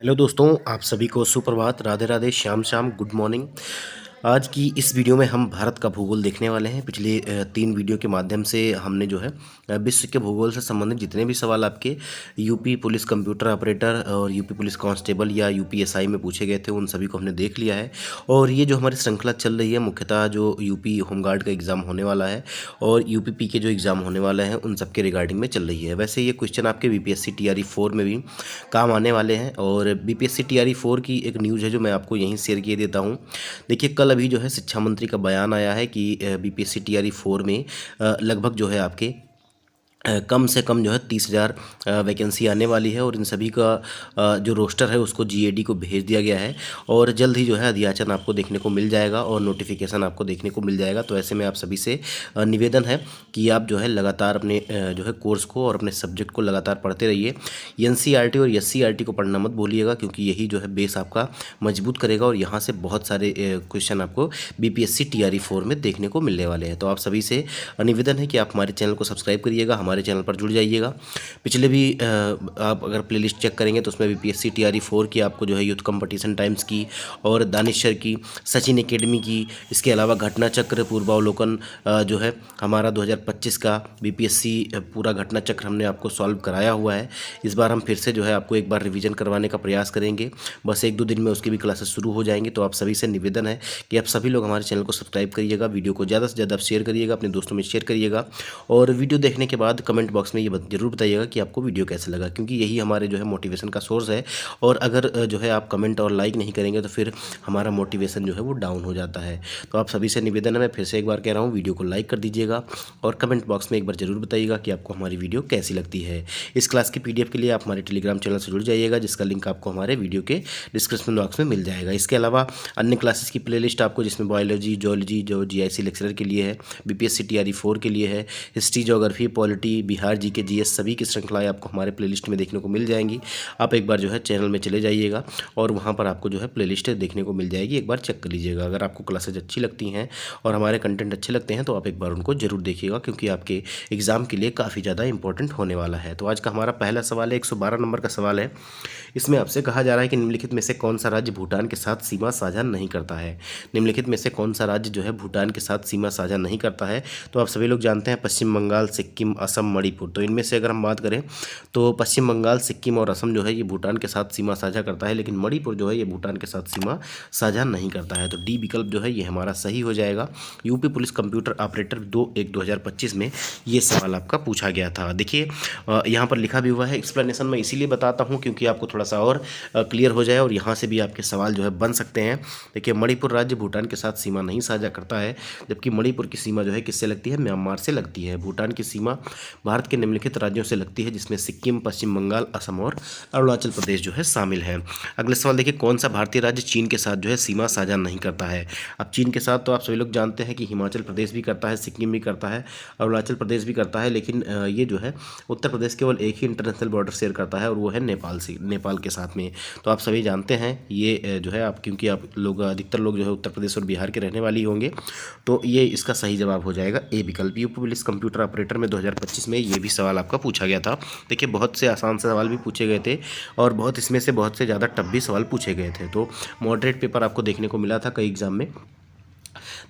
Hello दोस्तों, आप सभी को सुप्रभात, राधे राधे, श्याम श्याम, गुड मॉर्निंग। आज की इस वीडियो में हम भारत का भूगोल देखने वाले हैं। पिछले 3 वीडियो के माध्यम से हमने जो है विश्व के भूगोल से संबंधित जितने भी सवाल आपके यूपी पुलिस कंप्यूटर ऑपरेटर और यूपी पुलिस कांस्टेबल या यूपीएसआई में पूछे गए थे, उन सभी को हमने देख लिया है। और ये जो हमारी श्रृंखला चल रही है, मुख्यतः जो यूपी होमगार्ड का एग्ज़ाम होने वाला है और यूपीपी के जो एग्ज़ाम होने वाले हैं उन सब के रिगार्डिंग में चल रही है। वैसे ये क्वेश्चन आपके बीपीएससी टीआरई 4 में भी काम आने वाले हैं। और बीपीएससी टीआरई 4 की एक न्यूज़ है जो मैं आपको यहीं शेयर किए देता हूँ। देखिए, कल अभी जो है शिक्षा मंत्री का बयान आया है कि बीपीएससी टीआरई 4 में लगभग जो है आपके कम से कम जो है 30,000 वैकेंसी आने वाली है। और इन सभी का जो रोस्टर है उसको जीएडी को भेज दिया गया है और जल्द ही जो है अध्याचन आपको देखने को मिल जाएगा और नोटिफिकेशन आपको देखने को मिल जाएगा। तो ऐसे में आप सभी से निवेदन है कि आप जो है लगातार अपने जो है कोर्स को और अपने सब्जेक्ट को लगातार पढ़ते रहिए। एनसीईआरटी और एससीईआरटी को पढ़ना मत भूलिएगा, क्योंकि यही जो है बेस आपका मजबूत करेगा और यहाँ से बहुत सारे क्वेश्चन आपको बीपीएससी टीआरई 4 में देखने को मिलने वाले हैं। तो आप सभी से निवेदन है कि आप हमारे चैनल को सब्सक्राइब करिएगा, हमारे चैनल पर जुड़ जाइएगा। पिछले भी आप अगर प्लेलिस्ट चेक करेंगे तो उसमें बीपीएससी टीआरई 4 की आपको जो है यूथ कंपटीशन टाइम्स की और दानिशर की, सचिन एकेडमी की, इसके अलावा घटना चक्र पूर्वावलोकन जो है हमारा 2025 का बीपीएससी पूरा घटना चक्र हमने आपको सॉल्व कराया हुआ है। इस बार हम फिर से जो है आपको एक बार रिवीजन करवाने का प्रयास करेंगे। बस 1-2 दिन में उसकी भी क्लासेस शुरू हो जाएंगी। तो आप सभी से निवेदन है कि आप सभी लोग हमारे चैनल को सब्सक्राइब करिएगा, वीडियो को ज़्यादा से ज़्यादा शेयर करिएगा, अपने दोस्तों में शेयर करिएगा। और वीडियो देखने के बाद कमेंट बॉक्स में ये जरूर बताइएगा कि आपको वीडियो कैसे लगा, क्योंकि यही हमारे जो है मोटिवेशन का सोर्स है। और अगर जो है आप कमेंट और लाइक नहीं करेंगे तो फिर हमारा मोटिवेशन जो है वो डाउन हो जाता है। तो आप सभी से निवेदन है, मैं फिर से एक बार कह रहा हूँ, वीडियो को लाइक कर दीजिएगा और कमेंट बॉक्स में एक बार जरूर बताइएगा कि आपको हमारी वीडियो कैसी लगती है। इस क्लास की पीडीएफ के लिए आप हमारे टेलीग्राम चैनल से जुड़ जाइएगा, जिसका लिंक आपको हमारे वीडियो के डिस्क्रिप्शन बॉक्स में मिल जाएगा। इसके अलावा अन्य क्लासेस की प्लेलिस्ट आपको, जिसमें बायोलॉजी, जूलॉजी जो जीआईसी लेक्चरर के लिए है, बीपीएससी टीआरई 4 के लिए है, history, geography, polity, Bihar GK, GS सभी की श्रृंखलाएं आपको हमारे प्लेलिस्ट में देखने को मिल जाएंगी। आप एक बार जो है चैनल में चले जाइएगा और वहां पर आपको जो है प्लेलिस्ट देखने को मिल जाएगी, एक बार चेक कर लीजिएगा। अगर आपको क्लासेज अच्छी लगती हैं और हमारे कंटेंट अच्छे लगते हैं तो आप एक बार उनको जरूर देखिएगा, क्योंकि आपके एग्जाम के लिए काफ़ी ज़्यादा इंपॉर्टेंट होने वाला है। तो आज का हमारा पहला सवाल है, 112 नंबर का सवाल है। इसमें आपसे कहा जा रहा है कि निम्नलिखित में से कौन सा राज्य भूटान के साथ सीमा साझा नहीं करता है। निम्नलिखित में से कौन सा राज्य जो है भूटान के साथ सीमा साझा नहीं करता है। तो आप सभी लोग जानते हैं पश्चिम बंगाल, सिक्किम, असम, मणिपुर। तो इनमें से अगर हम बात करें तो पश्चिम बंगाल, सिक्किम और असम जो है ये भूटान के साथ सीमा साझा करता है, लेकिन मणिपुर जो है ये भूटान के साथ सीमा साझा नहीं करता है। तो डी विकल्प जो है ये हमारा सही हो जाएगा। यूपी पुलिस कंप्यूटर ऑपरेटर 2/1/2025 में ये सवाल आपका पूछा गया था। देखिए, यहाँ पर लिखा भी हुआ है। एक्सप्लेनेशन मैं इसीलिए बताता हूँ क्योंकि आपको थोड़ा सा और क्लियर हो जाए और यहाँ से भी आपके सवाल जो है बन सकते हैं। देखिए, मणिपुर राज्य भूटान के साथ सीमा नहीं साझा करता है, जबकि मणिपुर की सीमा जो है किससे लगती है, म्यांमार से लगती है। भूटान की सीमा भारत के निम्नलिखित राज्यों से लगती है, जिसमें सिक्किम, पश्चिम बंगाल, असम और अरुणाचल प्रदेश जो है शामिल है। अगला सवाल देखिए, कौन सा भारतीय राज्य चीन के साथ जो है सीमा साझा नहीं करता है। अब चीन के साथ तो आप सभी लोग जानते हैं कि हिमाचल प्रदेश भी करता है, सिक्किम भी करता है, अरुणाचल प्रदेश भी करता है, लेकिन ये जो है उत्तर प्रदेश केवल एक ही इंटरनेशनल बॉर्डर शेयर करता है और वो है नेपाल से, नेपाल के साथ में। तो आप सभी जानते हैं ये जो है आप, क्योंकि आप लोग अधिकतर लोग जो है उत्तर प्रदेश और बिहार के रहने वाली होंगे, तो ये इसका सही जवाब हो जाएगा ए विकल्प। यूपी पुलिस कंप्यूटर ऑपरेटर में 2025 में ये भी सवाल आपका पूछा गया था। देखिए, बहुत से आसान से सवाल भी पूछे गए थे और बहुत इसमें से बहुत से ज़्यादा टफ भी सवाल पूछे गए थे। तो मॉडरेट पेपर आपको देखने को मिला था कई एग्जाम में।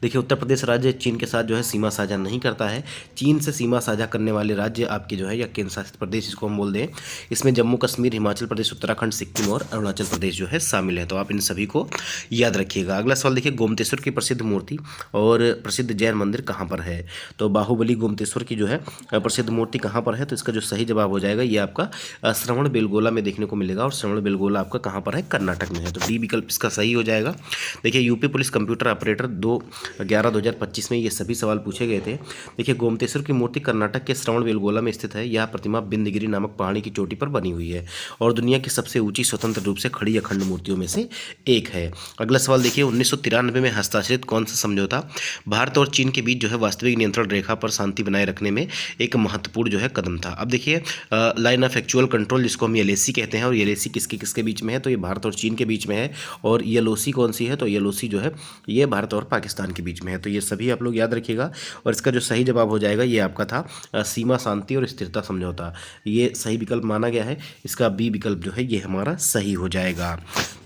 देखिए, उत्तर प्रदेश राज्य चीन के साथ जो है सीमा साझा नहीं करता है। चीन से सीमा साझा करने वाले राज्य आपके जो है, या केंद्र शासित प्रदेश इसको हम बोल दें, इसमें जम्मू कश्मीर, हिमाचल प्रदेश, उत्तराखंड, सिक्किम और अरुणाचल प्रदेश जो है शामिल है। तो आप इन सभी को याद रखिएगा। अगला सवाल देखिए, गोमतेश्वर की प्रसिद्ध मूर्ति और प्रसिद्ध जैन मंदिर कहाँ पर है। तो बाहुबली गोमतेश्वर की जो है प्रसिद्ध मूर्ति कहाँ पर है, तो इसका जो सही जवाब हो जाएगा ये आपका श्रवण बेलगोला में देखने को मिलेगा। और श्रवण बेलगोला आपका कहाँ पर है, कर्नाटक में है। तो डी विकल्प इसका सही हो जाएगा। देखिए, यूपी पुलिस कंप्यूटर ऑपरेटर 2/11/2025 में ये सभी सवाल पूछे गए थे। देखिए, गोमतेश्वर की मूर्ति कर्नाटक के श्रवण बेलगोला में स्थित है। यह प्रतिमा बिंदगिरी नामक पहाड़ी की चोटी पर बनी हुई है और दुनिया की सबसे ऊंची स्वतंत्र रूप से खड़ी अखंड मूर्तियों में से एक है। अगला सवाल देखिए, 1993 में हस्ताक्षरित कौन सा समझौता भारत और चीन के बीच जो है वास्तविक नियंत्रण रेखा पर शांति बनाए रखने में एक महत्वपूर्ण जो है कदम था। अब देखिए, लाइन ऑफ एक्चुअल कंट्रोल जिसको हम एलएसी कहते हैं, और एलएसी किसके किसके बीच में है, तो ये भारत और चीन के बीच में है। और एलओसी कौन सी है, तो एलओसी जो है ये भारत और पाकिस्तान पाकिस्तान के बीच में है। तो ये सभी आप लोग याद रखिएगा। और इसका जो सही जवाब हो जाएगा ये आपका था सीमा शांति और स्थिरता समझौता, ये सही विकल्प माना गया है। इसका बी विकल्प जो है ये हमारा सही हो जाएगा।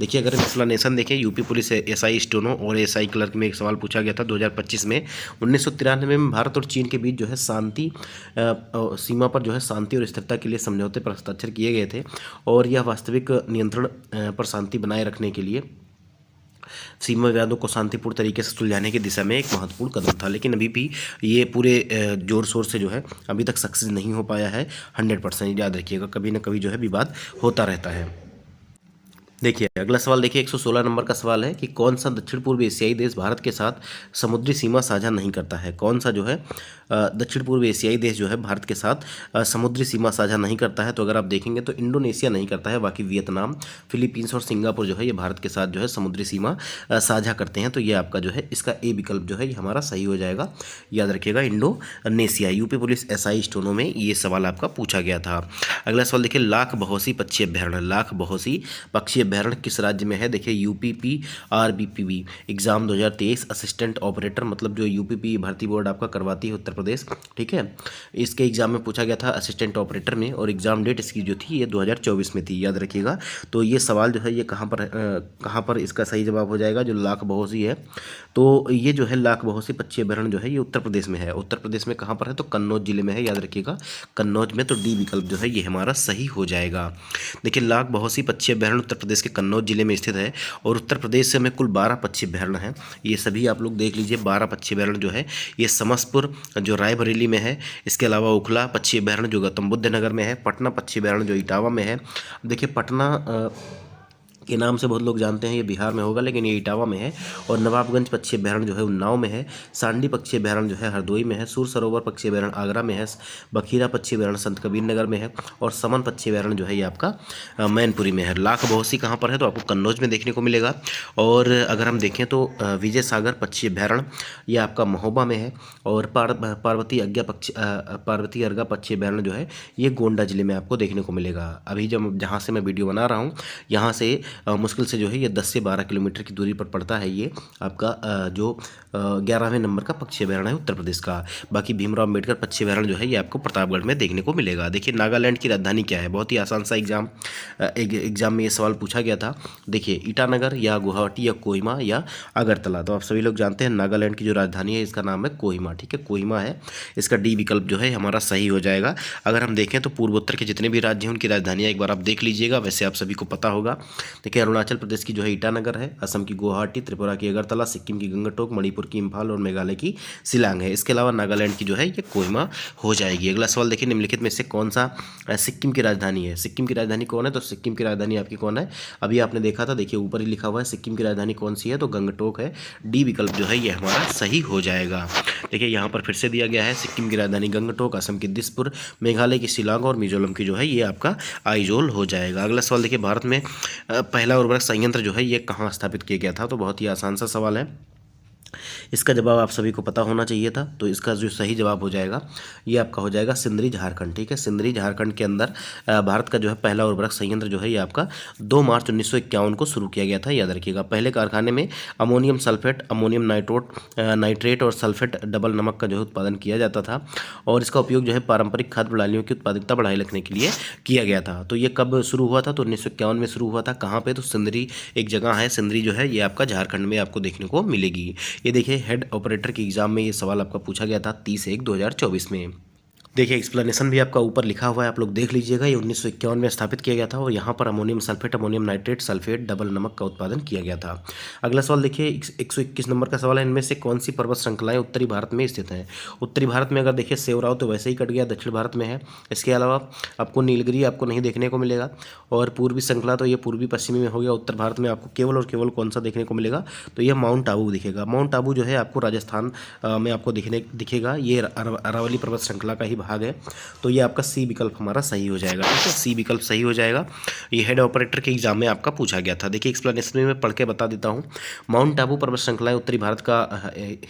देखिए अगर एक्सप्लेनेशन देखें, यूपी पुलिस एसआई स्टोनो और एसआई क्लर्क में एक सवाल पूछा गया था 2025 में। 1993 में भारत और चीन के बीच जो है शांति सीमा पर जो है शांति और स्थिरता के लिए समझौते पर हस्ताक्षर किए गए थे, और यह वास्तविक नियंत्रण पर शांति बनाए रखने के लिए सीमा विवादों को शांतिपूर्ण तरीके से सुलझाने की दिशा में एक महत्वपूर्ण कदम था। लेकिन अभी भी ये पूरे जोर शोर से जो है अभी तक सक्सेस नहीं हो पाया है 100%। याद रखिएगा, कभी ना कभी जो है विवाद होता रहता है। देखिए अगला सवाल देखिए 116 नंबर का सवाल है कि कौन सा दक्षिण पूर्व एशियाई देश भारत के साथ समुद्री सीमा साझा नहीं करता है। कौन सा जो है दक्षिण पूर्व एशियाई देश जो है भारत के साथ समुद्री सीमा साझा नहीं करता है। तो अगर आप देखेंगे तो इंडोनेशिया नहीं करता है, बाकी वियतनाम, फिलीपींस और सिंगापुर जो है ये भारत के साथ जो है समुद्री सीमा साझा करते हैं। तो ये आपका जो है इसका ए विकल्प जो है ये हमारा सही हो जाएगा। याद रखिएगा Indonesia. UP police SI steno में ये सवाल आपका पूछा गया था। अगला सवाल देखिए लाख बहोसी पक्षी अभ्यारण्य। लाख बहोसी पक्षी अभ्यारण्य किस राज्य में है। देखिए यूपीपीआरबीपीवी एग्जाम 2023 असिस्टेंट ऑपरेटर, मतलब जो यूपीपी भर्ती बोर्ड आपका करवाती है उत्तर प्रदेश, ठीक है। इसके एग्जाम में पूछा गया था असिस्टेंट ऑपरेटर में, और एग्जाम डेट इसकी जो थी ये 2024 में थी। याद रखिएगा। तो ये सवाल जो है ये कहाँ पर इसका सही जवाब हो जाएगा। जो लाख बहोसी है, तो ये जो है लाख बहोसी पक्षी अभ्यारण्य जो है ये उत्तर प्रदेश में है। उत्तर प्रदेश में कहाँ पर है, तो कन्नौज जिले में है। याद रखिएगा कन्नौज में। तो डी विकल्प जो है ये हमारा सही हो जाएगा। देखिए लाख बहोसी पक्षी अभ्यारण्य उत्तर प्रदेश के कन्नौज जिले में स्थित है, और उत्तर प्रदेश से में कुल 12 पक्षी अभ्यारण्य हैं। ये सभी आप लोग देख लीजिए। 12 पक्षी अभ्यारण्य जो है ये समसपुर जो रायबरेली में है, इसके अलावा उखला पक्षी अभ्यारण्य जो गौतम बुद्ध नगर में है, पटना पक्षी अभ्यारण्य जो इटावा में है। देखिए पटना के नाम से बहुत लोग जानते हैं, ये बिहार में होगा लेकिन ये इटावा में है। और नवाबगंज पक्षी अभ्यारण्य जो है उन्नाव में है। सांडी पक्षी अभ्यारण्य जो है हरदोई में है। सूर सरोवर पक्षी अभ्यारण्य आगरा में है। बखीरा पक्षी अभ्यारण्य संत कबीर नगर में है। और समन पक्षी अभ्यारण्य जो है ये आपका मैनपुरी में है। लाख बहोसी कहाँ पर है, तो आपको कन्नौज में देखने को मिलेगा। और अगर हम देखें तो विजय सागर पक्षी अभ्यारण्य ये आपका महोबा में है। और पार्वती अर्गा पक्षी अभ्यारण्य जो है ये गोंडा जिले में आपको देखने को मिलेगा। अभी जहाँ से मैं वीडियो बना रहा हूँ यहाँ से मुश्किल से जो है ये 10 से 12 किलोमीटर की दूरी पर पड़ता है। ये आपका जो 11वें नंबर का पक्षी अभ्यारण्य है उत्तर प्रदेश का। बाकी भीमराव अम्बेडकर पक्षी अभ्यारण्य जो है ये आपको प्रतापगढ़ में देखने को मिलेगा। देखिए नागालैंड की राजधानी क्या है, बहुत ही आसान सा एग्जाम में ये सवाल पूछा गया था। देखिए ईटानगर या गुवाहाटी या कोहिमा या अगरतला। तो आप सभी लोग जानते हैं नागालैंड की जो राजधानी है इसका नाम है कोहिमा, ठीक है, कोहिमा है। इसका डी विकल्प जो है हमारा सही हो जाएगा। अगर हम देखें तो पूर्वोत्तर के जितने भी राज्य हैं उनकी राजधानियाँ एक बार आप देख लीजिएगा, वैसे आप सभी को पता होगा। देखिए अरुणाचल प्रदेश की जो है ईटानगर है, असम की गुवाहाटी, त्रिपुरा की अगरतला, सिक्किम की गंगटोक, मणिपुर की इम्फाल और मेघालय की शिलांग है। इसके अलावा नागालैंड की जो है ये कोहिमा हो जाएगी। अगला सवाल देखिए निम्नलिखित में से कौन सा सिक्किम की राजधानी है। सिक्किम की राजधानी कौन है, तो सिक्किम की राजधानी आपकी कौन है, अभी आपने देखा था, देखिए ऊपर ही लिखा हुआ है सिक्किम की राजधानी कौन सी है, तो गंगटोक है। डी विकल्प जो है ये हमारा सही हो जाएगा। देखिए यहाँ पर फिर से दिया गया है सिक्किम की राजधानी गंगटोक, असम की दिसपुर, मेघालय की शिलांग और मिजोरम की जो है ये आपका आइजोल हो जाएगा। अगला सवाल देखिए भारत में पहला उर्वरक संयंत्र जो है ये कहाँ स्थापित किया गया था, तो बहुत ही आसान सा सवाल है। इसका जवाब आप सभी को पता होना चाहिए था। तो इसका जो सही जवाब हो जाएगा ये आपका हो जाएगा सिंदरी झारखंड, ठीक है। सिंदरी झारखंड के अंदर भारत का जो है पहला उर्वरक संयंत्र जो है ये आपका 2 मार्च 1951 को शुरू किया गया था। याद रखिएगा पहले कारखाने में अमोनियम सल्फेट, अमोनियम नाइट्रेट और सल्फेट डबल नमक का जो है उत्पादन किया जाता था, और इसका उपयोग जो है पारंपरिक खाद्य प्रणालियों की उत्पादकता बढ़ाए रखने के लिए किया गया था। तो ये कब शुरू हुआ था, तो 1951 में शुरू हुआ था। कहाँ पे, तो सिंदरी एक जगह है, सिंदरी जो है ये आपका झारखंड में आपको देखने को मिलेगी। ये देखिए हेड ऑपरेटर के एग्जाम में ये सवाल आपका पूछा गया था 30/1/2024 में। देखिए एक्सप्लेनेशन भी आपका ऊपर लिखा हुआ है, आप लोग देख लीजिएगा। ये 1951 में स्थापित किया गया था, और यहाँ पर ammonium sulphate, ammonium nitrate, sulphate double नमक का उत्पादन किया गया था। अगला सवाल देखिए 121 नंबर का सवाल है, इनमें से कौन सी पर्वत श्रृंखलाएं उत्तरी भारत में स्थित हैं। उत्तरी भारत में अगर देखिए सेवराव तो वैसे ही कट गया, दक्षिण भारत में है। इसके अलावा आपको नीलगिरी आपको नहीं देखने को मिलेगा, और पूर्वी श्रृंखला तो ये पूर्वी पश्चिमी में हो गया। उत्तर भारत में आपको केवल और केवल कौन सा देखने को मिलेगा, तो यह माउंट आबू दिखेगा। माउंट आबू जो है आपको राजस्थान में आपको दिखेगा, ये अरावली पर्वत श्रृंखला का ही भाग है। तो ये आपका सी विकल्प हमारा सही हो जाएगा, ठीक है, सी विकल्प सही हो जाएगा। ये हेड ऑपरेटर के एग्जाम में आपका पूछा गया था। देखिए एक्सप्लेनेशन में मैं पढ़ के बता देता हूँ। माउंट आबू पर्वत श्रृंखलाएं उत्तरी भारत का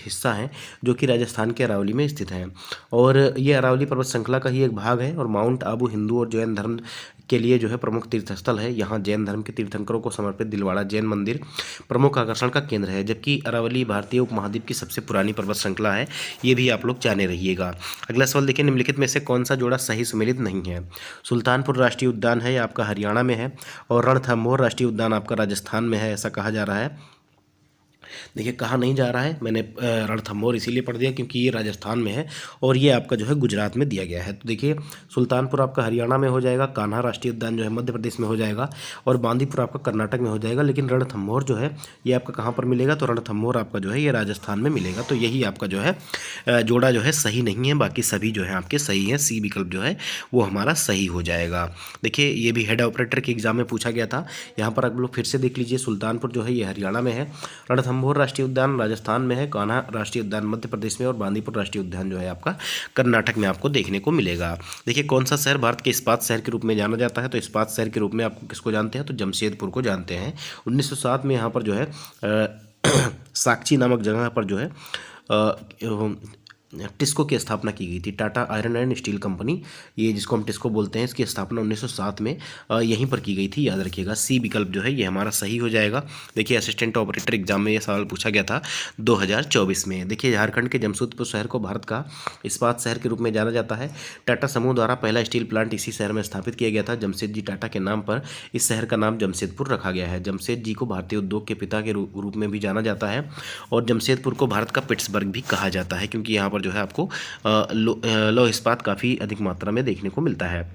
हिस्सा हैं, जो कि राजस्थान के अरावली में स्थित हैं, और ये अरावली पर्वत श्रृंखला का ही एक भाग है। और माउंट आबू हिंदू और जैन धर्म के लिए जो है प्रमुख तीर्थस्थल है। यहाँ जैन धर्म के तीर्थंकरों को समर्पित दिलवाड़ा जैन मंदिर प्रमुख आकर्षण का केंद्र है, जबकि अरावली भारतीय उपमहाद्वीप की सबसे पुरानी पर्वत श्रृंखला है। ये भी आप लोग जाने रहिएगा। अगला सवाल देखिए, निम्नलिखित में से कौन सा जोड़ा सही सुमेलित नहीं है? सुल्तानपुर राष्ट्रीय उद्यान है, आपका हरियाणा में है, और रणथंभौर राष्ट्रीय उद्यान आपका राजस्थान में है, ऐसा कहा जा रहा है। देखिए कहा नहीं जा रहा है, मैंने रणथंभौर इसीलिए पढ़ दिया क्योंकि ये राजस्थान में है और ये आपका जो है गुजरात में दिया गया है। तो देखिए सुल्तानपुर आपका हरियाणा में हो जाएगा, कान्हा राष्ट्रीय उद्यान जो है मध्य प्रदेश में हो जाएगा, और बांदीपुर आपका कर्नाटक में हो जाएगा। लेकिन रणथंभौर जो है ये आपका कहाँ पर मिलेगा? तो रणथंभौर आपका जो है ये राजस्थान में मिलेगा। तो यही आपका जो है जोड़ा जो है सही नहीं है, बाकी सभी जो है आपके सही हैं। सी विकल्प जो है वो हमारा सही हो जाएगा। देखिए ये भी हेड ऑपरेटर के एग्जाम में पूछा गया था। यहाँ पर आप लोग फिर से देख लीजिए, सुल्तानपुर जो है ये हरियाणा में है, रणथंभौर राष्ट्रीय उद्यान राजस्थान में है, कान्हा राष्ट्रीय उद्यान मध्य प्रदेश में, और बांदीपुर राष्ट्रीय उद्यान जो है आपका कर्नाटक में आपको देखने को मिलेगा। देखिए कौन सा शहर भारत के इस्पात शहर के रूप में जाना जाता है? तो इस्पात शहर के रूप में आपको किसको जानते हैं? तो जमशेदपुर को जानते हैं। 1907 में यहाँ पर जो है साक्षी नामक जगह पर जो है टिस्को की स्थापना की गई थी। Tata iron and steel company, ये जिसको हम टिस्को बोलते हैं, इसकी स्थापना 1907 में यहीं पर की गई थी, याद रखिएगा। सी विकल्प जो है ये हमारा सही हो जाएगा। देखिए असिस्टेंट ऑपरेटर एग्जाम में ये सवाल पूछा गया था 2024 में। देखिए झारखंड के जमशेदपुर शहर को भारत का इस्पात शहर के रूप में जाना जाता है। टाटा समूह द्वारा पहला स्टील प्लांट इसी शहर में स्थापित किया गया था। जमशेद जी टाटा के नाम पर इस शहर का नाम जमशेदपुर रखा गया है। जमशेद जी को भारतीय उद्योग के पिता के रूप में भी जाना जाता है, और जमशेदपुर को भारत का पिट्सबर्ग भी कहा जाता है, क्योंकि यहाँ पर जो है आपको लौह इस्पात काफ़ी अधिक मात्रा में देखने को मिलता है।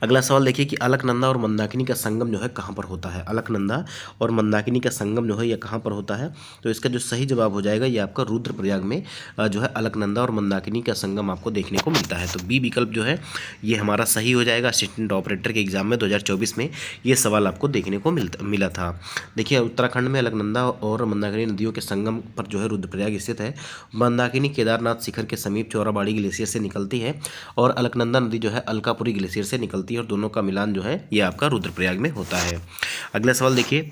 अगला सवाल देखिए कि अलकनंदा और मंदाकिनी का संगम जो है कहाँ पर होता है? अलकनंदा और मंदाकिनी का संगम जो है यह कहाँ पर होता है? तो इसका जो सही जवाब हो जाएगा ये आपका रुद्रप्रयाग में जो है अलकनंदा और मंदाकिनी का संगम आपको देखने को मिलता है। तो बी विकल्प जो है ये हमारा सही हो जाएगा। असिस्टेंट ऑपरेटर के एग्जाम में 2024 में ये सवाल आपको देखने को मिला था। देखिए उत्तराखंड में अलकनंदा और मंदाकिनी नदियों के संगम पर जो है रुद्रप्रयाग स्थित है। मंदाकिनी केदारनाथ शिखर के समीप चौराबाड़ी ग्लेशियर से निकलती है, और अलकनंदा नदी जो है अलकापुरी ग्लेशियर से निकलती है, और दोनों का मिलान जो है ये आपका रुद्रप्रयाग में होता है। अगला सवाल देखिए,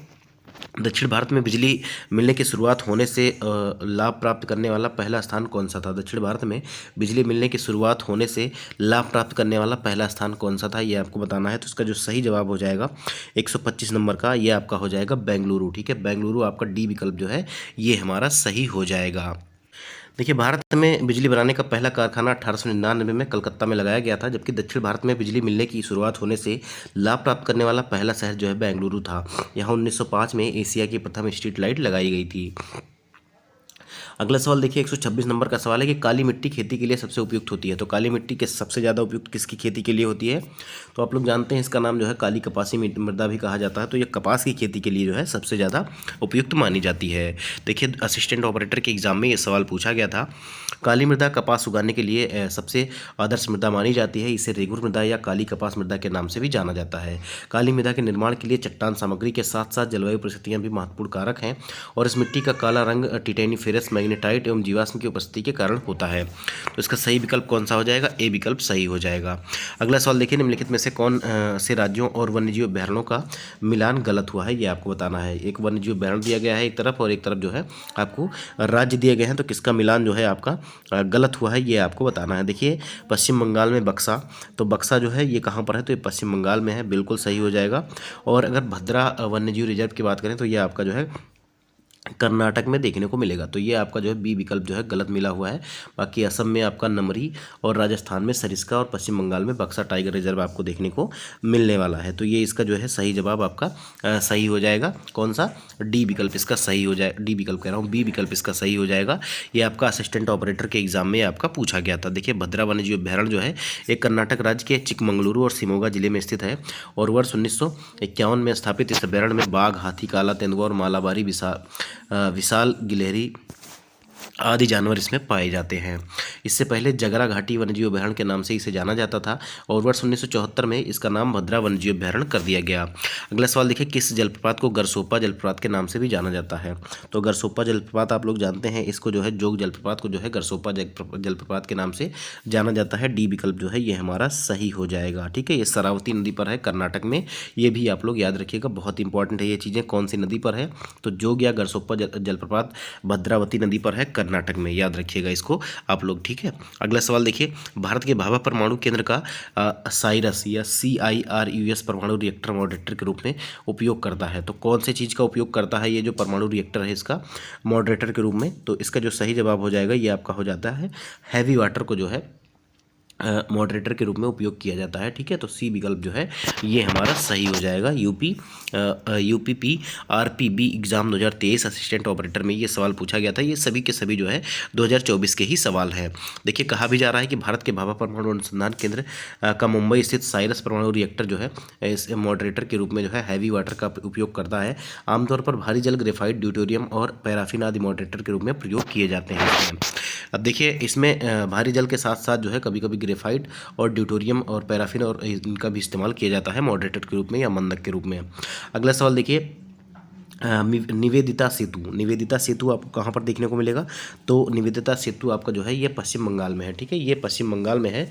दक्षिण भारत में बिजली मिलने की शुरुआत होने से लाभ प्राप्त करने वाला पहला स्थान कौन सा था? दक्षिण भारत में बिजली मिलने की शुरुआत होने से लाभ प्राप्त करने वाला पहला स्थान कौन सा था, ये आपको बताना है। तो इसका जो सही जवाब हो जाएगा 125 नंबर का, ये आपका हो जाएगा बेंगलुरु। ठीक है, बेंगलुरु आपका डी विकल्प जो है ये हमारा सही हो जाएगा। देखिए भारत में बिजली बनाने का पहला कारखाना 1899 में कलकत्ता में लगाया गया था, जबकि दक्षिण भारत में बिजली मिलने की शुरुआत होने से लाभ प्राप्त करने वाला पहला शहर जो है बेंगलुरु था। यहाँ 1905 में एशिया की प्रथम स्ट्रीट लाइट लगाई गई थी। अगला सवाल देखिए 126 नंबर का सवाल है कि काली मिट्टी खेती के लिए सबसे उपयुक्त होती है। तो काली मिट्टी के सबसे ज़्यादा उपयुक्त किसकी खेती के लिए होती है? तो आप लोग जानते हैं इसका नाम जो है काली कपासी मृदा भी कहा जाता है। तो ये कपास की खेती के लिए जो है सबसे ज़्यादा उपयुक्त मानी जाती है। देखिए असिस्टेंट ऑपरेटर के एग्जाम में ये सवाल पूछा गया था। काली मृदा कपास उगाने के लिए सबसे आदर्श मृदा मानी जाती है। इसे रेगुर मृदा या काली कपास मृदा के नाम से भी जाना जाता है। काली मृदा के निर्माण के लिए चट्टान सामग्री के साथ साथ जलवायु परिस्थितियाँ भी महत्वपूर्ण कारक हैं, और इस मिट्टी का काला रंग टिटेनिफेरस मैग्नेटाइट एवं जीवाश्म की उपस्थिति के कारण होता है। तो इसका सही विकल्प कौन सा हो जाएगा? ए विकल्प सही हो जाएगा। अगला सवाल देखिए, निम्नलिखित में से कौन से राज्यों और वन्यजीव अभ्यारण्यों का मिलान गलत हुआ है, ये आपको बताना है। एक वन्यजीव अभ्यारण्य दिया गया है एक तरफ, और एक तरफ जो है आपको राज्य दिए गए हैं। तो किसका मिलान जो है आपका गलत हुआ है ये आपको बताना है। देखिए पश्चिम बंगाल में बक्सा, तो बक्सा जो है ये कहाँ पर है? तो ये पश्चिम बंगाल में है, बिल्कुल सही हो जाएगा। और अगर भद्रा वन्यजीव रिजर्व की बात करें तो ये आपका जो है कर्नाटक में देखने को मिलेगा। तो ये आपका जो है बी विकल्प जो है गलत मिला हुआ है। बाकी असम में आपका नमरी, और राजस्थान में सरिस्का, और पश्चिम बंगाल में बक्सा टाइगर रिजर्व आपको देखने को मिलने वाला है। तो ये इसका जो है सही जवाब आपका सही हो जाएगा। कौन सा? डी विकल्प इसका सही हो जाए, डी विकल्प कह रहा हूँ, बी विकल्प इसका सही हो जाएगा। ये आपका असिस्टेंट ऑपरेटर के एग्जाम में आपका पूछा गया था। देखिए भद्रा वन्यजीव अभ्यारण्य जो है एक कर्नाटक राज्य के चिकमंगलुरु और शिमोगा जिले में स्थित है, और वर्ष 1951 में स्थापित इस अभ्यारण्य में बाघ, हाथी, काला तेंदुआ और मालाबारी विशाल गिलहरी आदि जानवर इसमें पाए जाते हैं। इससे पहले जगरा घाटी वन्यजीव अभ्यारण्य के नाम से इसे जाना जाता था, और वर्ष 1974 में इसका नाम भद्रा वन्यजीव अभ्यारण्य कर दिया गया। अगला सवाल देखिए, किस जलप्रपात को गरसोपा जलप्रपात के नाम से भी जाना जाता है? तो गरसोपा जलप्रपात आप लोग जानते हैं, इसको जो है जोग जलप्रपात को जो है गरसोपा जलप्रपात के नाम से जाना जाता है। डी विकल्प जो है ये हमारा सही हो जाएगा। ठीक है, ये शरावती नदी पर है कर्नाटक में, ये भी आप लोग याद रखिएगा, बहुत इंपॉर्टेंट है ये चीज़ें। कौन सी नदी पर है? तो जोग या गरसोपा जलप्रपात भद्रावती नदी पर है कर्नाटक में, याद रखिएगा इसको आप लोग, ठीक है। अगला सवाल देखिए, भारत के भाभा परमाणु केंद्र का साइरस या CIRUS परमाणु रिएक्टर मॉडरेटर के रूप में उपयोग करता है। तो कौन सी चीज़ का उपयोग करता है ये जो परमाणु रिएक्टर है इसका मॉडरेटर के रूप में? तो इसका जो सही जवाब हो जाएगा ये आपका हो जाता है हैवी वाटर को जो है मॉडरेटर के रूप में उपयोग किया जाता है, ठीक है। तो सी विकल्प जो है ये हमारा सही हो जाएगा। UPPRPB एग्ज़ाम 2023 असिस्टेंट ऑपरेटर में ये सवाल पूछा गया था। ये सभी के सभी जो है 2024 के ही सवाल है। देखिए, कहा भी जा रहा है कि भारत के भाभा परमाणु अनुसंधान केंद्र का मुंबई स्थित साइरस परमाणु रिएक्टर जो है इस मॉडरेटर के रूप में जो है हैवी वाटर का उपयोग करता है। आमतौर पर भारी जल, ग्रेफाइट, ड्यूटेरियम और पैराफिन आदि मॉडरेटर के रूप में प्रयोग किए जाते हैं इसमें। अब देखिए, इसमें भारी जल के साथ साथ जो है कभी कभी ग्रेफाइट और ड्यूटेरियम और पैराफिन और इनका भी इस्तेमाल किया जाता है मॉडरेटर के रूप में या मंदक के रूप में। अगला सवाल देखिए, निवेदिता सेतु आपको कहाँ पर देखने को मिलेगा? तो निवेदिता सेतु आपका जो है ये पश्चिम बंगाल में है, ठीक है। ये पश्चिम बंगाल में है।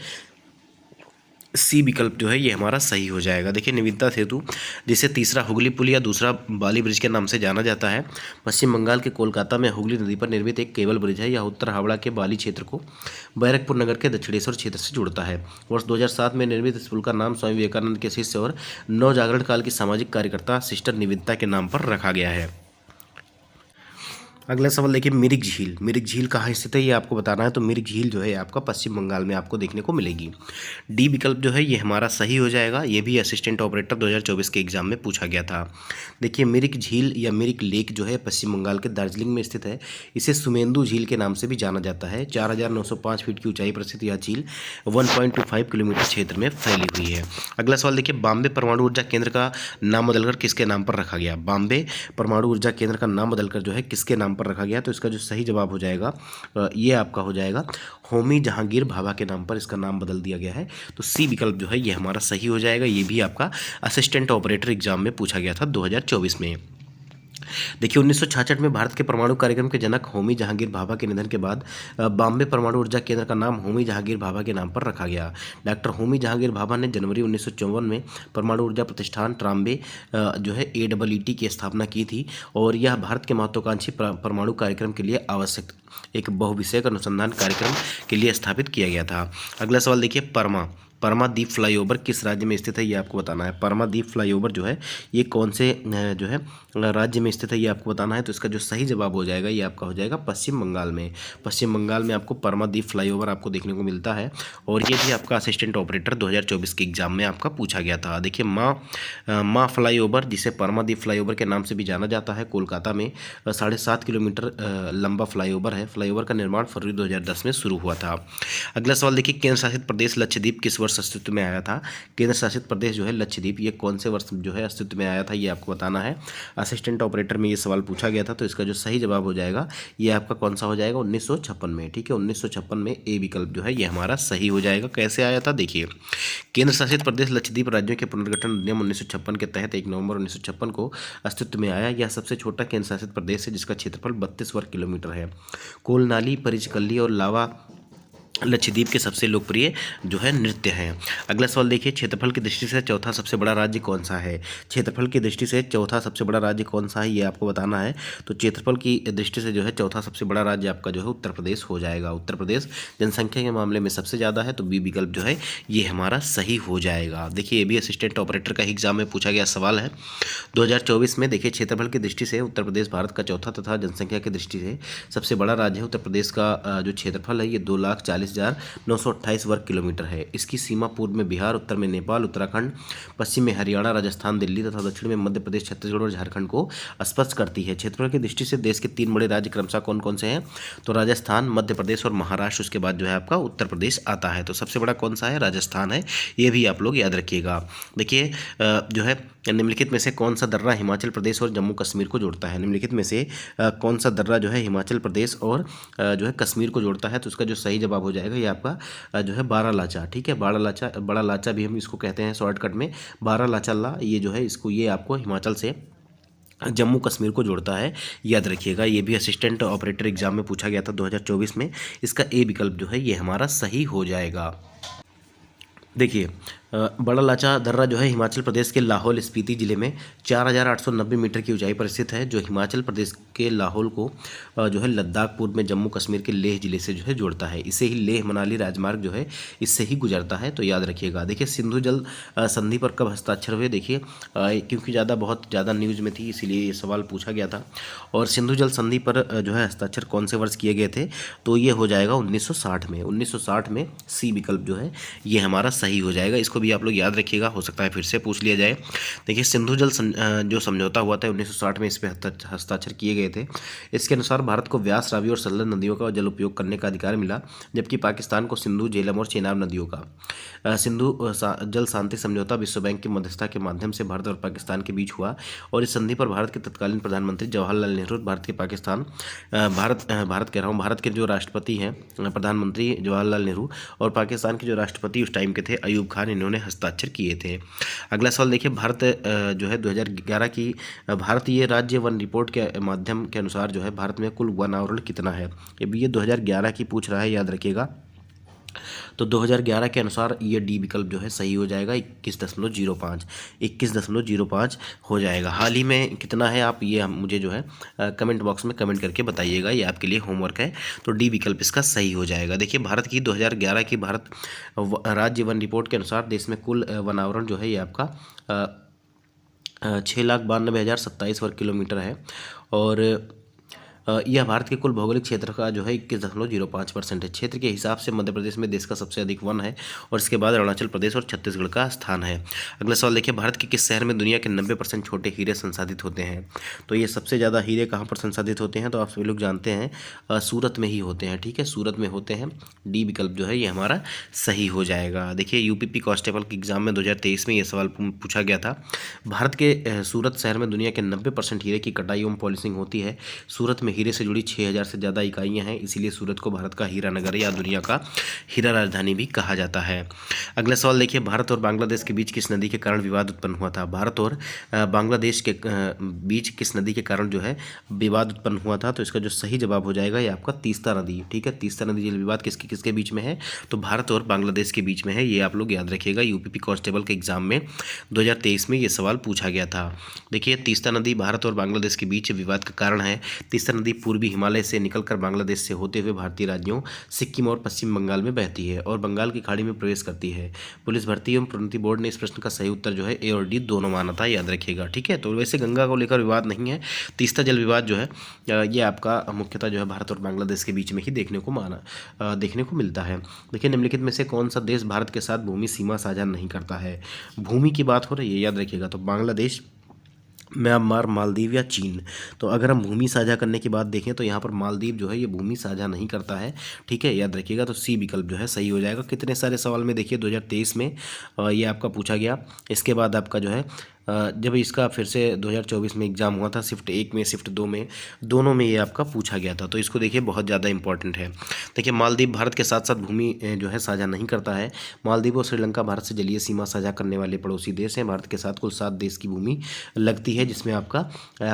सी विकल्प जो है ये हमारा सही हो जाएगा। देखिए, निवेदिता सेतु जिसे तीसरा हुगली पुल या दूसरा बाली ब्रिज के नाम से जाना जाता है, पश्चिम बंगाल के कोलकाता में हुगली नदी पर निर्मित एक केबल ब्रिज है। यह उत्तर हावड़ा के बाली क्षेत्र को बैरकपुर नगर के दक्षिणेश्वर क्षेत्र से जोड़ता है। वर्ष 2007 में निर्मित इस पुल का नाम स्वामी विवेकानंद के शिष्य और नवजागरण काल की सामाजिक कार्यकर्ता सिस्टर निवेदिता के नाम पर रखा गया है। अगला सवाल देखिए, मिरिक झील कहाँ स्थित है ये आपको बताना है। तो मिरिक झील जो है आपका पश्चिम बंगाल में आपको देखने को मिलेगी। डी विकल्प जो है ये हमारा सही हो जाएगा। ये भी असिस्टेंट ऑपरेटर 2024 के एग्जाम में पूछा गया था। देखिए, मिरिक झील या मिरिक लेक जो है पश्चिम बंगाल के दार्जिलिंग में स्थित है। इसे सुमेंदु झील के नाम से भी जाना जाता है। 4905 फीट की ऊंचाई पर स्थित यह झील 1.25 किलोमीटर क्षेत्र में फैली हुई है। अगला सवाल देखिए, बॉम्बे परमाणु ऊर्जा केंद्र का नाम बदलकर किसके नाम पर रखा गया? बॉम्बे परमाणु ऊर्जा केंद्र का नाम बदलकर जो है किसके नाम पर रखा गया? तो इसका जो सही जवाब हो जाएगा ये आपका हो जाएगा होमी जहांगीर भाभा के नाम पर इसका नाम बदल दिया गया है। तो सी विकल्प जो है ये हमारा सही हो जाएगा। ये भी आपका असिस्टेंट ऑपरेटर एग्जाम में पूछा गया था 2024 में। देखिए, 1966 में भारत के परमाणु कार्यक्रम के जनक होमी जहांगीर भाभा के निधन के बाद बॉम्बे परमाणु ऊर्जा केंद्र का नाम होमी जहांगीर भाभा के नाम पर रखा गया। डॉक्टर होमी जहांगीर भाभा ने जनवरी 1954 में परमाणु ऊर्जा प्रतिष्ठान ट्राम्बे जो है AEET की स्थापना की थी और यह भारत के महत्वाकांक्षी परमाणु कार्यक्रम के लिए आवश्यक एक बहुविषयक अनुसंधान कार्यक्रम के लिए स्थापित किया गया था। अगला सवाल देखिए, परमाद्वीप फ्लाईओवर किस राज्य में स्थित है ये आपको बताना है। परमाद्वीप फ्लाईओवर जो है ये कौन से जो है राज्य में स्थित है ये आपको बताना है। तो इसका जो सही जवाब हो जाएगा ये आपका हो जाएगा पश्चिम बंगाल में। पश्चिम बंगाल में आपको परमाद्वीप फ्लाईओवर आपको देखने को मिलता है और ये भी आपका असिस्टेंट ऑपरेटर 2024 के एग्जाम में आपका पूछा गया था। देखिए, माँ फ्लाईओवर जिसे परमाद्वीप फ्लाईओवर के नाम से भी जाना जाता है, कोलकाता में 7.5 किलोमीटर लंबा फ्लाईओवर है। फ्लाईओवर का निर्माण फरवरी 2010 में शुरू हुआ था। अगला सवाल देखिए, केंद्र शासित प्रदेश लक्षद्वीप किस वर्ष अस्तित्व में आया था? केंद्र शासित प्रदेश जो है लक्षद्वीप ये कौन से वर्ष जो है अस्तित्व में आया था ये आपको बताना है। असिस्टेंट ऑपरेटर में ये सवाल पूछा गया था। तो इसका जो सही जवाब हो जाएगा ये आपका कौन सा हो जाएगा? 1956 में, ठीक है। 1956 में ए विकल्प जो है ये हमारा सही हो जाएगा। कैसे आया था? देखिए, केंद्र शासित प्रदेश लक्षद्वीप राज्यों के पुनर्गठन अधिनियम 1956 के तहत 1 नवंबर 1956 को अस्तित्व में आया। यह सबसे छोटा केंद्र शासित प्रदेश है जिसका क्षेत्रफल 32 वर्ग किलोमीटर है। कोलनाली, परिचकल्ली और लावा लक्षद्वीप के सबसे लोकप्रिय जो है नृत्य हैं। अगला सवाल देखिए, क्षेत्रफल की दृष्टि से चौथा सबसे बड़ा राज्य कौन सा है? क्षेत्रफल की दृष्टि से चौथा सबसे बड़ा राज्य कौन सा है ये आपको बताना है। तो क्षेत्रफल की दृष्टि से जो है चौथा सबसे बड़ा राज्य आपका जो है उत्तर प्रदेश हो जाएगा। उत्तर प्रदेश जनसंख्या के मामले में सबसे ज़्यादा है। तो बी विकल्प जो है ये हमारा सही हो जाएगा। देखिए, ये भी असिस्टेंट ऑपरेटर का एग्जाम में पूछा गया सवाल है 2024 में। देखिए, क्षेत्रफल की दृष्टि से उत्तर प्रदेश भारत का चौथा तथा जनसंख्या की दृष्टि से सबसे बड़ा राज्य है। उत्तर प्रदेश का जो क्षेत्रफल है ये 2,40,928 वर्ग किलोमीटर है। इसकी सीमा पूर्व में बिहार, उत्तर में नेपाल, उत्तराखंड, पश्चिम में हरियाणा, राजस्थान, दिल्ली तथा दक्षिण में मध्य प्रदेश, छत्तीसगढ़ और झारखंड को स्पर्श करती है। क्षेत्रफल की दृष्टि से देश के 3 बड़े राज्य क्रमशः कौन कौन से हैं? तो राजस्थान, मध्य प्रदेश और महाराष्ट्र। उसके बाद जो है आपका उत्तर प्रदेश आता है। तो सबसे बड़ा कौन सा है? राजस्थान है। ये भी आप लोग याद रखिएगा। देखिए, जो है निम्नलिखित में से कौन सा दर्रा हिमाचल प्रदेश और जम्मू कश्मीर को जोड़ता है? निम्नलिखित में से कौन सा दर्रा जो है हिमाचल प्रदेश और जो है कश्मीर को जोड़ता है? तो उसका जो सही जवाब हो जाएगा ये आपका जो है बारालाचा, ठीक है। बड़ा लाचा भी हम इसको कहते हैं शॉर्टकट में, बारालाचा ये जो है इसको ये आपको हिमाचल से जम्मू कश्मीर को जोड़ता है, याद रखिएगा। ये भी असिस्टेंट ऑपरेटर एग्जाम में पूछा गया था 2024 में। इसका ए विकल्प जो है ये हमारा सही हो जाएगा। देखिए, बड़ा लाचा दर्रा जो है हिमाचल प्रदेश के लाहौल स्पीति जिले में 4,890 मीटर की ऊंचाई पर स्थित है, जो हिमाचल प्रदेश के लाहौल को जो है लद्दाख पूर्व में जम्मू कश्मीर के लेह जिले से जो है जोड़ता है। इसे ही लेह मनाली राजमार्ग जो है इससे ही गुजरता है, तो याद रखिएगा। देखिए सिंधु जल संधि पर कब हस्ताक्षर हुए, देखिए क्योंकि बहुत ज़्यादा न्यूज़ में थी इसीलिए ये सवाल पूछा गया था। और सिंधु जल संधि पर जो है हस्ताक्षर कौन से वर्ष किए गए थे, तो ये हो जाएगा 1960 में। 1960 में सी विकल्प जो है ये हमारा सही हो जाएगा। इसको भी आप लोग याद रखिएगा, हो सकता है फिर से पूछ लिया जाए। देखिए सिंधु जल जो समझौता हुआ था 1960 में, इस पर हस्ताक्षर किए गए थे। इसके अनुसार भारत को व्यास, रावी और सतलज नदियों का जल उपयोग करने का अधिकार मिला, जबकि पाकिस्तान को सिंधु, झेलम और चेनाब नदियों का। सिंधु जल शांति समझौता विश्व बैंक की मध्यस्थता के माध्यम से भारत और पाकिस्तान के बीच हुआ, और इस संधि पर भारत के तत्कालीन प्रधानमंत्री जवाहरलाल नेहरू, भारत के जो राष्ट्रपति हैं प्रधानमंत्री जवाहरलाल नेहरू, और पाकिस्तान के जो राष्ट्रपति उस टाइम के थे अयूब खान, इन्होंने हस्ताक्षर किए थे। अगला सवाल देखिए, भारत जो है 2011 की भारतीय राज्य वन रिपोर्ट के माध्यम के अनुसार जो है भारत में कुल वन आवरण कितना है। ये 2011 की पूछ रहा है, याद रखिएगा। तो 2011 के अनुसार ये डी विकल्प जो है सही हो जाएगा, 21.05 हो जाएगा। हाल ही में कितना है आप ये मुझे जो है कमेंट बॉक्स में कमेंट करके बताइएगा, ये आपके लिए होमवर्क है। तो डी विकल्प इसका सही हो जाएगा। देखिए भारत की 2011 की भारत राज्य वन रिपोर्ट के अनुसार देश में कुल वन आवरण जो है ये आपका 6,92,027 वर्ग किलोमीटर है, और यह भारत के कुल भौगोलिक क्षेत्र का जो है 21.05% है। क्षेत्र के हिसाब से मध्य प्रदेश में देश का सबसे अधिक वन है, और इसके बाद अरुणाचल प्रदेश और छत्तीसगढ़ का स्थान है। अगला सवाल देखिए, भारत के किस शहर में दुनिया के 90% छोटे हीरे संसाधित होते हैं। तो ये सबसे ज़्यादा हीरे कहाँ पर संसाधित होते हैं, तो आप सभी लोग जानते हैं सूरत में ही होते हैं। ठीक है, सूरत में होते हैं। डी विकल्प जो है ये हमारा सही हो जाएगा। देखिए यूपीपी कांस्टेबल के एग्जाम में 2023 में ये सवाल पूछा गया था। भारत के सूरत शहर में दुनिया के 90% हीरे की कटाई एवं पॉलिशिंग होती है। सूरत में हीरे से जुड़ी 6,000 से ज़्यादा इकाइयाँ हैं, इसीलिए सूरत को भारत का हीरा नगर या दुनिया का हीरा राजधानी भी कहा जाता है। अगला सवाल देखिए, भारत और बांग्लादेश के बीच किस नदी के कारण विवाद उत्पन्न हुआ था। भारत और बांग्लादेश के बीच किस नदी के कारण जो है विवाद उत्पन्न हुआ था, तो इसका जो सही जवाब हो जाएगा ये आपका तीस्ता नदी। ठीक है, तीस्ता नदी जल विवाद किसके बीच में है, तो भारत और बांग्लादेश के बीच में है। ये आप लोग याद रखिएगा, यूपीपी कांस्टेबल के एग्जाम में 2023 में ये सवाल पूछा गया था। देखिए तीस्ता नदी भारत और बांग्लादेश के बीच विवाद का कारण है। तीस्ता नदी पूर्वी हिमालय से निकलकर बांग्लादेश से होते हुए भारतीय राज्यों सिक्किम और पश्चिम बंगाल में बहती है और बंगाल की खाड़ी में प्रवेश करती है। पुलिस भर्ती एवं प्रोन्नति बोर्ड ने इस प्रश्न का सही उत्तर जो है ए और डी दोनों माना था, याद रखिएगा। ठीक है, तो वैसे गंगा को लेकर विवाद नहीं है। तीस्ता जल विवाद जो है ये आपका मुख्यतः जो है भारत और बांग्लादेश के बीच में ही देखने को मिलता है। देखिए निम्नलिखित में से कौन सा देश भारत के साथ भूमि सीमा साझा नहीं करता है। भूमि की बात हो रही है, याद रखिएगा, तो बांग्लादेश, म्यांमार, मालदीव या चीन। तो अगर हम भूमि साझा करने की बात देखें तो यहाँ पर मालदीव जो है ये भूमि साझा नहीं करता है। ठीक है, याद रखिएगा, तो सी विकल्प जो है सही हो जाएगा। कितने सारे सवाल में देखिए 2023 में ये आपका पूछा गया। इसके बाद आपका जो है जब इसका फिर से 2024 में एग्ज़ाम हुआ था, शिफ्ट 1 में शिफ्ट 2 में दोनों में ये आपका पूछा गया था। तो इसको देखिए बहुत ज़्यादा इंपॉर्टेंट है। देखिए मालदीव भारत के साथ साथ भूमि जो है साझा नहीं करता है। मालदीव और श्रीलंका भारत से जलीय सीमा साझा करने वाले पड़ोसी देश हैं। भारत के साथ कुल 7 देश की भूमि लगती है, जिसमें आपका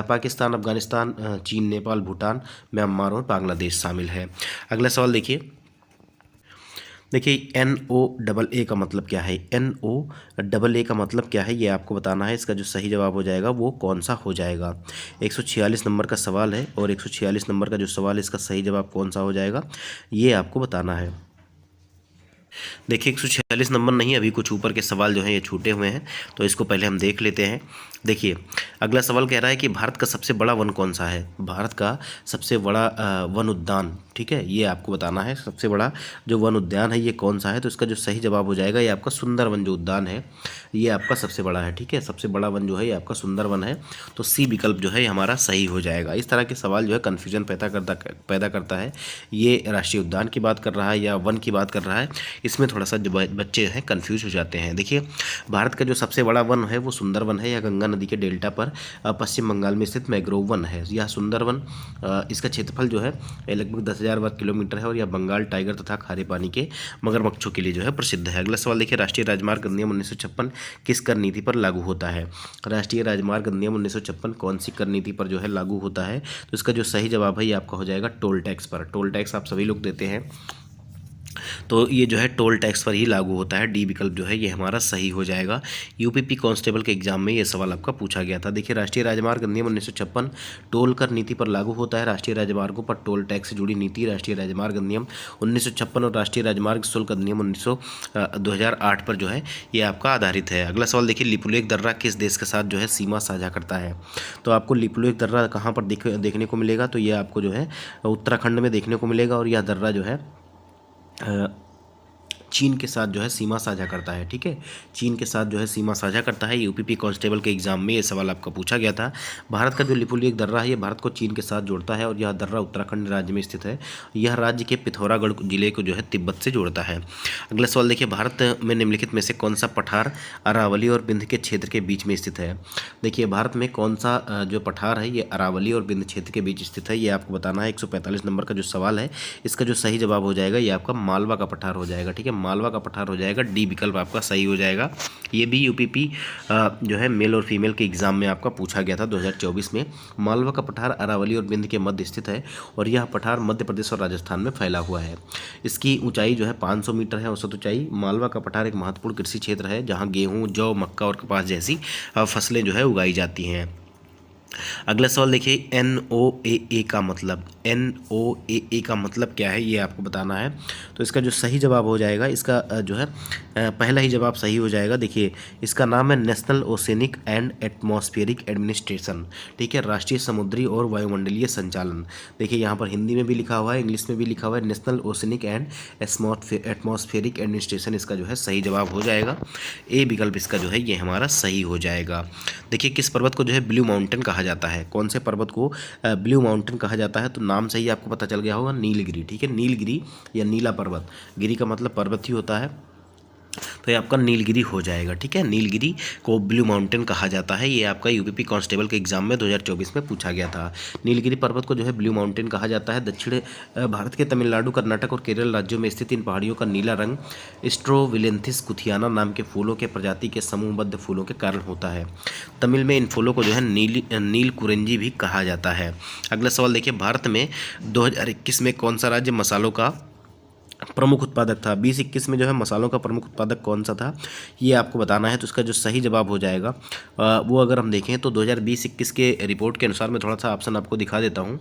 पाकिस्तान, अफगानिस्तान, चीन, नेपाल, भूटान, म्यांमार और बांग्लादेश शामिल है। अगला सवाल देखिए NOAA का मतलब क्या है। NOAA का मतलब क्या है ये आपको बताना है। इसका जो सही जवाब हो जाएगा वो कौन सा हो जाएगा। 146 नंबर का सवाल है, और 146 नंबर का जो सवाल है इसका सही जवाब कौन सा हो जाएगा ये आपको बताना है। देखिए 146 नंबर नहीं, अभी कुछ ऊपर के सवाल जो हैं ये छूटे हुए हैं, तो इसको पहले हम देख लेते हैं। देखिए अगला सवाल कह रहा है कि भारत का सबसे बड़ा वन कौन सा है। भारत का सबसे बड़ा वन उद्यान, ठीक है, ये आपको बताना है। सबसे बड़ा जो वन उद्यान है ये कौन सा है, तो इसका जो सही जवाब हो जाएगा ये आपका सुंदरवन जो उद्यान है ये आपका सबसे बड़ा है। ठीक है, सबसे बड़ा वन जो है ये आपका सुंदरवन है, तो सी विकल्प जो है हमारा सही हो जाएगा। इस तरह के सवाल जो है कन्फ्यूजन पैदा करता है। ये राष्ट्रीय उद्यान की बात कर रहा है या वन की बात कर रहा है, इसमें थोड़ा सा जो बच्चे हैं कन्फ्यूज हो जाते हैं। देखिए भारत का जो सबसे बड़ा वन है वो सुंदरवन है, या गंगा नदी के डेल्टा पर पश्चिम बंगाल में स्थित मैग्रोव वन है। यह सुंदरवन इसका क्षेत्रफल जो है लगभग 10,000 वर्ग किलोमीटर है, और यह बंगाल टाइगर तथा खारे पानी के मगरमच्छों के लिए जो है प्रसिद्ध है। अगला सवाल देखिए, राष्ट्रीय राजमार्ग अधिनियम 1956 किस कर नीति पर लागू होता है। राष्ट्रीय राजमार्ग अधिनियम 1956 कौन सी कर नीति पर जो है लागू होता है, तो इसका जो सही जवाब है ये आपका हो जाएगा टोल टैक्स पर। टोल टैक्स आप सभी लोग देते हैं, तो ये जो है टोल टैक्स पर ही लागू होता है। डी विकल्प जो है ये हमारा सही हो जाएगा। यूपीपी कांस्टेबल के एग्जाम में ये सवाल आपका पूछा गया था। देखिए, राष्ट्रीय राजमार्ग अधिनियम 1956 टोल कर नीति पर लागू होता है। राष्ट्रीय राजमार्गों पर टोल टैक्स से जुड़ी नीति राष्ट्रीय राजमार्ग अधिनियम 1956 और राष्ट्रीय राजमार्ग शुल्क अधिनियम 2008 पर जो है ये आपका आधारित है। अगला सवाल देखिए, लिपुलेख दर्रा किस देश के साथ जो है सीमा साझा करता है? तो आपको लिपुलेख दर्रा कहाँ पर देखने को मिलेगा? तो ये आपको जो है उत्तराखंड में देखने को मिलेगा और यह दर्रा जो है चीन के साथ जो है सीमा साझा करता है। ठीक है, चीन के साथ जो है सीमा साझा करता है। यूपीपी कांस्टेबल के एग्जाम में ये सवाल आपका पूछा गया था। भारत का जो लिपुलेख दर्रा है ये भारत को चीन के साथ जोड़ता है और यह दर्रा उत्तराखंड राज्य में स्थित है। यह राज्य के पिथौरागढ़ जिले को जो है तिब्बत से जोड़ता है। अगला सवाल देखिए, भारत में निम्नलिखित में से कौन सा पठार अरावली और बिंद के क्षेत्र के बीच में स्थित है? देखिए, भारत में कौन सा जो पठार है ये अरावली और बिंद क्षेत्र के बीच स्थित है, ये आपको बताना है। 145 नंबर का जो सवाल है इसका जो सही जवाब हो जाएगा ये आपका मालवा का पठार हो जाएगा। ठीक है, मालवा का पठार हो जाएगा। डी विकल्प आपका सही हो जाएगा। ये भी यूपीपी जो है मेल और फीमेल के एग्जाम में आपका पूछा गया था 2024 में। मालवा का पठार अरावली और बिंद के मध्य स्थित है और यह पठार मध्य प्रदेश और राजस्थान में फैला हुआ है। इसकी ऊंचाई जो है 500 मीटर है, औसत ऊंचाई। मालवा का पठार एक महत्वपूर्ण कृषि क्षेत्र है जहाँ गेहूँ, जौ, मक्का और कपास जैसी फसलें जो है उगाई जाती हैं। अगला सवाल देखिए, NOAA का मतलब, NOAA का मतलब क्या है ये आपको बताना है। तो इसका जो सही जवाब हो जाएगा, इसका जो है पहला ही जवाब सही हो जाएगा। देखिए, इसका नाम है national oceanic and atmospheric administration. ठीक है, राष्ट्रीय समुद्री और वायुमंडलीय संचालन। देखिए, यहाँ पर हिंदी में भी लिखा हुआ है, इंग्लिश में भी लिखा हुआ है, national oceanic and atmospheric administration इसका जो है सही जवाब हो जाएगा। ए विकल्प इसका जो है ये हमारा सही हो जाएगा। देखिए, किस पर्वत को जो है ब्लू माउंटेन कहा जाता है? कौन से पर्वत को ब्लू माउंटेन कहा जाता है? तो नाम से ही आपको पता चल गया होगा, नीलगिरी। ठीक है, नीलगिरी या नीला पर्वत, गिरी का मतलब पर्वत ही होता है, तो ये आपका नीलगिरी हो जाएगा। ठीक है, नीलगिरी को ब्लू माउंटेन कहा जाता है। ये आपका यूपीपी कांस्टेबल के एग्जाम में 2024 में पूछा गया था। नीलगिरी पर्वत को जो है ब्लू माउंटेन कहा जाता है। दक्षिण भारत के तमिलनाडु, कर्नाटक और केरल राज्यों में स्थित इन पहाड़ियों का नीला रंग स्ट्रोविलेंथिस कुथियाना नाम के फूलों के प्रजाति के समूहबद्ध फूलों के कारण होता है। तमिल में इन फूलों को जो है नील कुरेंजी भी कहा जाता है। अगला सवाल देखिए, भारत में 2021 में कौन सा राज्य मसालों का प्रमुख उत्पादक था? 2021 में जो है मसालों का प्रमुख उत्पादक कौन सा था ये आपको बताना है। तो इसका जो सही जवाब हो जाएगा वो अगर हम देखें तो 2020-21 के रिपोर्ट के अनुसार मैं थोड़ा सा ऑप्शन आपको दिखा देता हूँ।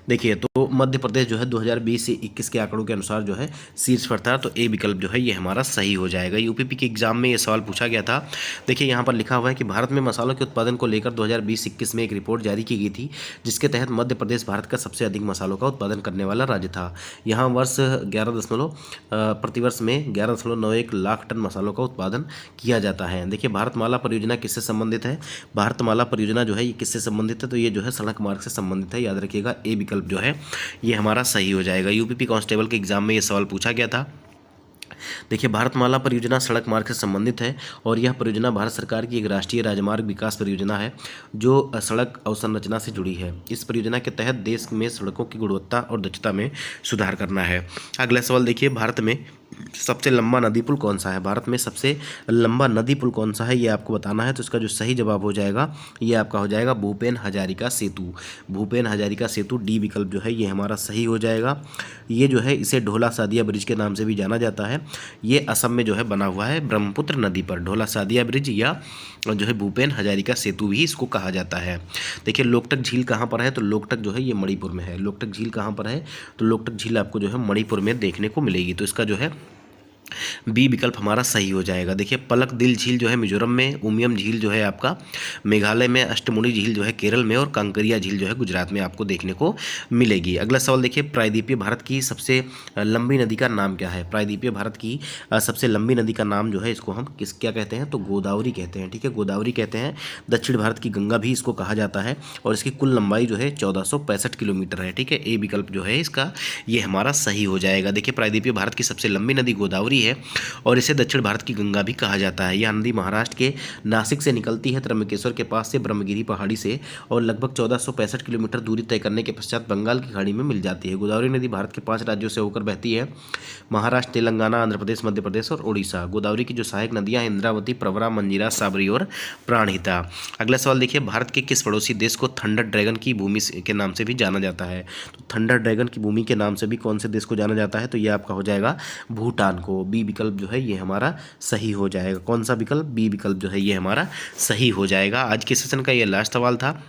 देखिए, तो मध्य प्रदेश जो है 2020 से 21 के आंकड़ों के अनुसार जो है शीर्ष पर था। तो ए विकल्प जो है ये हमारा सही हो जाएगा। यूपीपी के एग्जाम में ये सवाल पूछा गया था। देखिए, यहाँ पर लिखा हुआ है कि भारत में मसालों के उत्पादन को लेकर 2020-21 में एक रिपोर्ट जारी की गई थी, जिसके तहत मध्य प्रदेश भारत का सबसे अधिक मसालों का उत्पादन करने वाला राज्य था। यहाँ प्रतिवर्ष में 11.91 लाख टन मसालों का उत्पादन किया जाता है। देखिए, भारतमाला परियोजना किससे संबंधित है? भारतमाला परियोजना जो है ये किससे संबंधित है? तो ये जो है सड़क मार्ग से संबंधित है। याद रखिएगा, ए विकल्प जो है ये हमारा सही हो जाएगा। यूपीपी कांस्टेबल के एग्जाम में ये सवाल पूछा गया था। देखिए, भारतमाला परियोजना सड़क मार्ग से संबंधित है और यह परियोजना भारत सरकार की एक राष्ट्रीय राजमार्ग विकास परियोजना है जो सड़क अवसंरचना से जुड़ी है। इस परियोजना के तहत देश में सड़कों की गुणवत्ता और दक्षता में सुधार करना है। अगला सवाल देखिए, भारत में सबसे लंबा नदी पुल कौन सा है? भारत में सबसे लंबा नदी पुल कौन सा है ये आपको बताना है। तो इसका जो सही जवाब हो जाएगा ये आपका हो जाएगा भूपेन हजारिका सेतु। भूपेन हजारिका सेतु, डी विकल्प जो है ये हमारा सही हो जाएगा। ये जो है इसे ढोला सादिया ब्रिज के नाम से भी जाना जाता है। ये असम में जो है बना हुआ है ब्रह्मपुत्र नदी पर। ढोला सादिया ब्रिज या जो है भूपेन हजारिका सेतु भी इसको कहा जाता है। देखिए, लोकटक झील कहाँ पर है? तो लोकटक जो है ये मणिपुर में है। लोकटक झील कहाँ पर है? तो लोकटक झील आपको जो है मणिपुर में देखने को मिलेगी। तो इसका जो है बी विकल्प हमारा सही हो जाएगा। देखिए, पलक दिल झील जो है मिजोरम में, उमियम झील जो है आपका मेघालय में, अष्टमुडी झील जो है केरल में और कांकरिया झील जो है गुजरात में आपको देखने को मिलेगी। अगला सवाल देखिए, प्रायद्वीपीय भारत की सबसे लंबी नदी का नाम क्या है? प्रायद्वीपीय भारत की सबसे लंबी नदी का नाम जो है इसको हम क्या कहते हैं? तो गोदावरी कहते हैं। ठीक है, गोदावरी कहते हैं। दक्षिण भारत की गंगा भी इसको कहा जाता है और इसकी कुल लंबाई जो है 1465 किलोमीटर है। ठीक है, ए विकल्प जो है इसका ये हमारा सही हो जाएगा। देखिए, प्रायद्वीपीय भारत की सबसे लंबी नदी गोदावरी नदी है और इसे दक्षिण भारत की गंगा भी कहा जाता है। यह नदी महाराष्ट्र के नासिक से निकलती है, त्र्यंबकेश्वर के पास से ब्रह्मगिरी पहाड़ी से, और लगभग 1465 किलोमीटर दूरी तय करने के पश्चात बंगाल की खाड़ी में मिल जाती है। गोदावरी नदी भारत के 5 राज्यों से होकर बहती है, महाराष्ट्र, तेलंगाना, आंध्र प्रदेश, मध्य प्रदेश और उड़ीसा। गोदावरी की जो सहायक नदियां हैं इंद्रावती, प्रवरा, मंजीरा, साबरी और प्राणहिता। अगला सवाल देखिए, भारत के किस पड़ोसी देश को थंडर ड्रैगन की भूमि के नाम से भी जाना जाता है? तो थंडर ड्रैगन की भूमि के नाम से भी कौन से देश को जाना जाता है? तो ये आपका हो जाएगा भूटान को। बी विकल्प जो है ये हमारा सही हो जाएगा। कौन सा विकल्प? बी विकल्प जो है ये हमारा सही हो जाएगा। आज के सेशन का ये लास्ट सवाल था।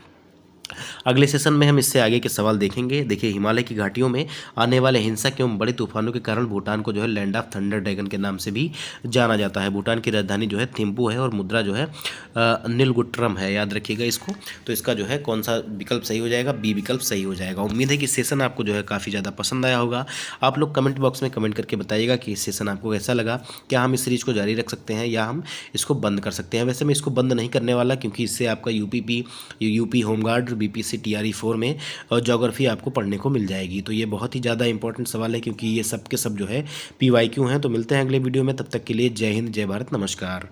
अगले सेशन में हम इससे आगे के सवाल देखेंगे। देखिए, हिमालय की घाटियों में आने वाले हिंसक एवं बड़े तूफानों के कारण भूटान को जो है लैंड ऑफ थंडर ड्रैगन के नाम से भी जाना जाता है। भूटान की राजधानी जो है थिम्पू है और मुद्रा जो है नीलगुट्टरम है, याद रखिएगा इसको। तो इसका जो है कौन सा विकल्प सही हो जाएगा? बी विकल्प सही हो जाएगा। उम्मीद है कि सेशन आपको जो है काफ़ी ज़्यादा पसंद आया होगा। आप लोग कमेंट बॉक्स में कमेंट करके बताइएगा कि इस सेशन आपको कैसा लगा। क्या हम इस सीरीज को जारी रख सकते हैं या हम इसको बंद कर सकते हैं? वैसे मैं इसको बंद नहीं करने वाला, क्योंकि इससे आपका यूपी होमगार्ड, बीपीएससी TRE 4 में और ज्योग्राफी आपको पढ़ने को मिल जाएगी। तो ये बहुत ही ज़्यादा इंपॉर्टेंट सवाल है, क्योंकि ये सब के सब जो है PYQ हैं। तो मिलते हैं अगले वीडियो में, तब तक के लिए जय हिंद, जय भारत, नमस्कार।